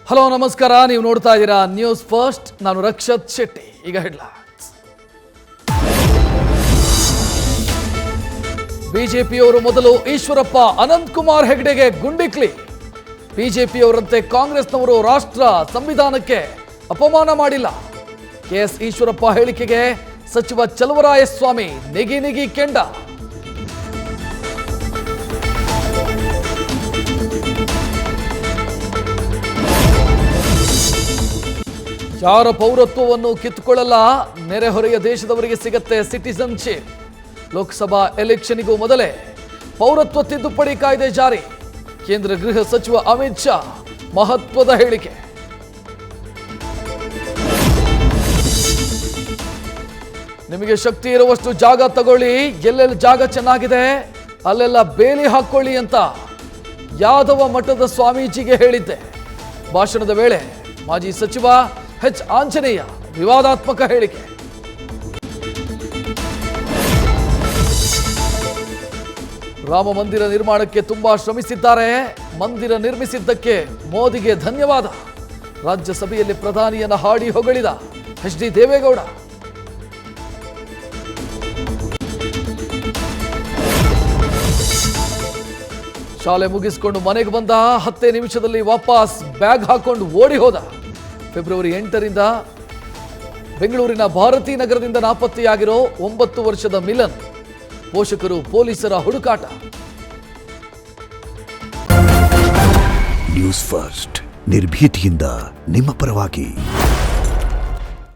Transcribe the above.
Hello ನಮಸ್ಕಾರ, ನೀವು ನೋಡ್ತಾ ಇದ್ದೀರಾ ನ್ಯೂಸ್ ಫಸ್ಟ್. ನಾನು ರಕ್ಷತ್ ಶೆಟ್ಟಿ. ಈಗ ಹೆಡ್ಲೈನ್ಸ್. ಬಿಜೆಪಿಯವರು ಮೊದಲು ಈಶ್ವರಪ್ಪ ಅನಂತಕುಮಾರ್ ಹೆಗಡೆಗೆ ಗುಂಡಿಕ್ಲಿ. ಬಿಜೆಪಿಯವರಂತೆ ಕಾಂಗ್ರೆಸ್ನವರು ರಾಷ್ಟ್ರ ಸಂವಿಧಾನಕ್ಕೆ ಅಪಮಾನ ಮಾಡಿಲ್ಲ. ಕೆಎಸ್ ಈಶ್ವರಪ್ಪ ಹೇಳಿಕೆಗೆ ಸಚಿವ ಚಲುವರಾಯಸ್ವಾಮಿ ನಿಗಿ ಕೆಂಡ. ಯಾರ ಪೌರತ್ವವನ್ನು ಕಿತ್ತುಕೊಳ್ಳಲ್ಲ, ನೆರೆಹೊರೆಯ ದೇಶದವರಿಗೆ ಸಿಗತ್ತೆ ಸಿಟಿಜನ್ಶಿಪ್. ಲೋಕಸಭಾ ಎಲೆಕ್ಷನ್ಗೂ ಮೊದಲೇ ಪೌರತ್ವ ತಿದ್ದುಪಡಿ ಕಾಯ್ದೆ ಜಾರಿ. ಕೇಂದ್ರ ಗೃಹ ಸಚಿವ ಅಮಿತ್ ಶಾ ಮಹತ್ವದ ಹೇಳಿಕೆ. ನಿಮಗೆ ಶಕ್ತಿ ಇರುವಷ್ಟು ಜಾಗ ತಗೊಳ್ಳಿ, ಎಲ್ಲೆಲ್ಲಿ ಜಾಗ ಚೆನ್ನಾಗಿದೆ ಅಲ್ಲೆಲ್ಲ ಬೇಲಿ ಹಾಕೊಳ್ಳಿ ಅಂತ ಯಾದವ ಮಠದ ಸ್ವಾಮೀಜಿಗೆ ಹೇಳಿದ್ದೆ. ಭಾಷಣದ ವೇಳೆ ಮಾಜಿ ಸಚಿವ ಎಚ್ ಆಂಜನೇಯ ವಿವಾದಾತ್ಮಕ ಹೇಳಿಕೆ. ರಾಮ ಮಂದಿರ ನಿರ್ಮಾಣಕ್ಕೆ ತುಂಬಾ ಶ್ರಮಿಸಿದ್ದಾರೆ, ಮಂದಿರ ನಿರ್ಮಿಸಿದ್ದಕ್ಕೆ ಮೋದಿಗೆ ಧನ್ಯವಾದ. ರಾಜ್ಯಸಭೆಯಲ್ಲಿ ಪ್ರಧಾನಿಯನ್ನ ಹಾಡಿ ಹೊಗಳಿದ ಎಚ್ ಡಿ ದೇವೇಗೌಡ. ಶಾಲೆ ಮುಗಿಸಿಕೊಂಡು ಮನೆಗೆ ಬಂದ, 10 ನಿಮಿಷದಲ್ಲಿ ವಾಪಸ್ ಬ್ಯಾಗ್ ಹಾಕೊಂಡು ಓಡಿ ಹೋದ. ಫೆಬ್ರವರಿ 8ರಿಂದ ಬೆಂಗಳೂರಿನ ಭಾರತೀ ನಗರದಿಂದ ನಾಪತ್ತೆಯಾಗಿರೋ 9 ವರ್ಷದ ಮಿಲನ್. ಪೋಷಕರು ಪೊಲೀಸರ ಹುಡುಕಾಟ. ನ್ಯೂಸ್ ಫಸ್ಟ್, ನಿರ್ಭೀತಿಯಿಂದ ನಿಮ್ಮ ಪರವಾಗಿ.